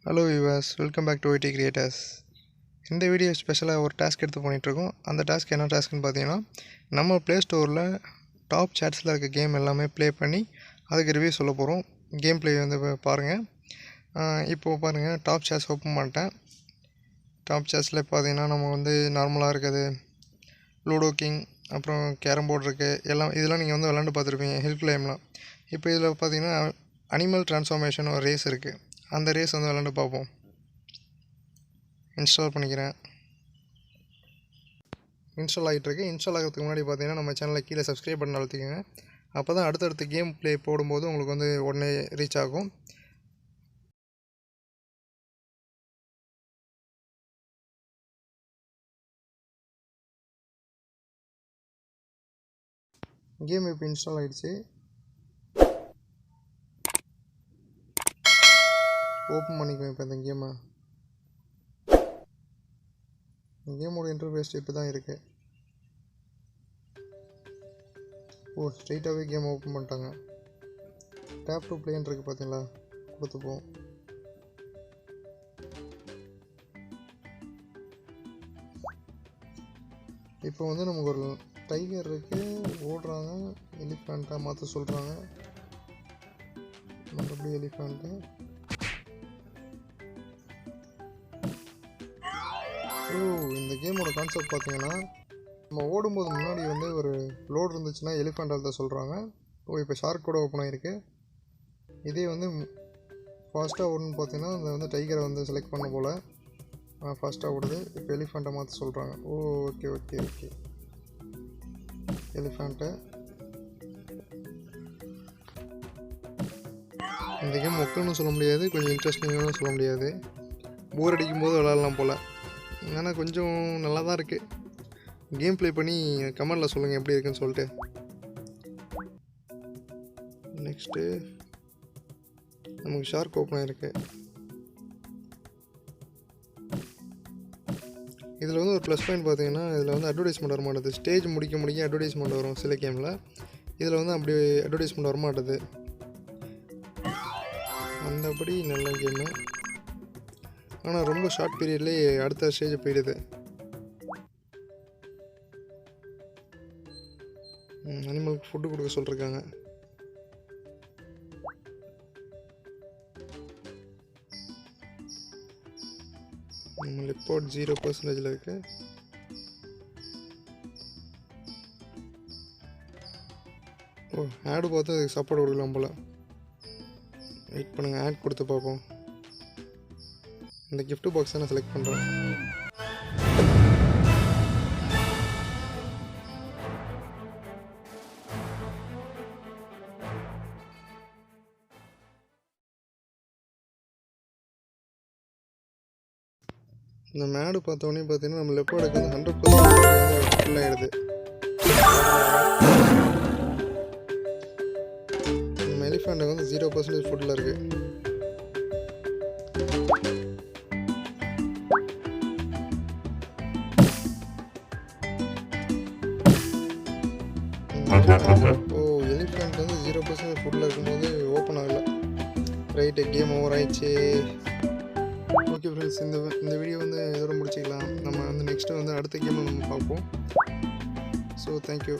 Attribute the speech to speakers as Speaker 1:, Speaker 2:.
Speaker 1: Hello viewers, welcome back to YT creators. இந்த video ஸ்பெஷலாக ஒரு டாஸ்க் எடுத்து பண்ணிகிட்ருக்கோம். அந்த டாஸ்க் என்ன டாஸ்க்குன்னு பார்த்தீங்கன்னா, நம்ம ப்ளே ஸ்டோரில் டாப் சாட்ஸில் இருக்க கேம் எல்லாமே ப்ளே பண்ணி அதுக்கு ரிவ்யூ சொல்ல போகிறோம். கேம் ப்ளே வந்து பாருங்கள். இப்போது பாருங்கள், டாப் சாட்ஸ் ஓப்பன் பண்ணிட்டேன். டாப் சாட்ஸில் பார்த்தீங்கன்னா நம்ம வந்து நார்மலாக இருக்குது லூடோ கிங், அப்புறம் கேரம் போர்டு இருக்குது. இதெல்லாம் நீங்கள் வந்து விளாண்டு பார்த்துருப்பீங்க, ஹில் கிளைம்லாம். இப்போ இதில் பார்த்தீங்கன்னா அனிமல் டிரான்ஸ்ஃபார்மேஷன் ஒரு ரேஸ் இருக்குது. அந்த ரேஸ் வந்து விளாண்டு பார்ப்போம். இன்ஸ்டால் பண்ணிக்கிறேன். இன்ஸ்டால் ஆகிட்டுருக்கு. இன்ஸ்டால் ஆகிறதுக்கு முன்னாடி பார்த்தீங்கன்னா நம்ம சேனலில் கீழே சப்ஸ்கிரைப் பண்ண அழுத்திக்கோங்க. அப்போ தான் அடுத்தடுத்து கேம் ப்ளே போடும்போது உங்களுக்கு வந்து உடனே ரீச் ஆகும். கேம் இப்போ இன்ஸ்டால் ஆகிடுச்சு. ஓப்பன் பண்ணிக்குவேன் இப்போ இந்த கேமோட இன்டர்ஃபேஸ் இப்போ தான் இருக்குது. ஸ்ட்ரெயிட்டாகவே கேம் ஓப்பன் பண்ணிட்டாங்க. டேப் டு பிளேன்னு இருக்குது பார்த்தீங்களா, கொடுத்துப்போம். இப்போ வந்து நமக்கு ஒரு டைகர் இருக்குது, ஓடுறாங்க. எலிஃபேண்ட்டாக மாற்ற சொல்கிறாங்க. மறுபடியும் எலிஃபேண்ட்டு. இந்த கேமோட கான்செப்ட் பார்த்தீங்கன்னா, நம்ம ஓடும்போது முன்னாடி வந்து ஒரு லோடு இருந்துச்சுன்னா எலிஃபெண்ட் தான் சொல்கிறாங்க. இப்போ ஷார்க் கூட ஓப்பன் ஆகிருக்கு. இதே வந்து ஃபாஸ்ட்டாக ஓடுன்னு பார்த்தீங்கன்னா அந்த வந்து டைகரை வந்து செலக்ட் பண்ண போல் ஃபாஸ்ட்டாக ஓடுது. இப்போ எலிஃபெண்ட்டை மாற்ற சொல்கிறாங்க. Okay elephant. இந்த கேம் மொக்கன்னு சொல்ல முடியாது, கொஞ்சம் இன்ட்ரெஸ்டிங்கானு சொல்ல முடியாது. போர் அடிக்கும் போது விளாட்லாம் போல். ஆனால் கொஞ்சம் நல்லா தான் இருக்குது. கேம் ப்ளே பண்ணி கமெண்டில் சொல்லுங்கள் எப்படி இருக்குன்னு சொல்லிட்டு. நெக்ஸ்ட்டு நமக்கு ஷார்க் ஓப்பன் ஆகிருக்கு. இதில் வந்து ஒரு ப்ளஸ் பாயிண்ட் பார்த்தீங்கன்னா, இதில் வந்து அட்வர்டைஸ்மெண்ட் வர மாட்டேது. ஸ்டேஜ் முடிக்க அட்வர்டைஸ்மெண்ட் வரும் சில கேமில். இதில் வந்து அப்படி அட்வர்டைஸ்மெண்ட் வர மாட்டேது. அந்தபடி நல்ல கேமு. ஆனால் ரொம்ப ஷார்ட் பீரியட்லேயே அடுத்த ஸ்டேஜ் போயிடுது. அனிமலுக்கு ஃபுட்டு கொடுக்க சொல்லியிருக்காங்க. நம்ம ரிப்போர்ட் 0% இருக்கு. ஆடு பார்த்து அதுக்கு சப்போர்ட் கொடுக்கலாம் போல். வெயிட் பண்ணுங்கள், ஆட் கொடுத்து பார்ப்போம். இந்த கிஃப்ட் பாக்ஸை நான் செலக்ட் பண்ணுறேன். இந்த மேடு பார்த்தோன்னே பார்த்தீங்கன்னா நம்ம லெப்பர்டுக்கு வந்து 100% ஃபுல் ஆகிடுது. நம்ம எலிஃபெண்ட்டுக்கு வந்து 0% ஃபுட்டில் இருக்குது. எலிஃபெண்ட் வந்து 0% ஃபுட்டில் இருக்கும்போது ஓப்பன் ஆகலை. ரைட்டு, கேம் ஓவர் ஆயிடுச்சு. ஓகே ஃப்ரெண்ட்ஸ், இந்த வீடியோ வந்து இதோட முடிச்சிக்கலாம். நம்ம வந்து நெக்ஸ்ட்டு வந்து அடுத்த கேமை நம்ம பார்ப்போம். So thank you.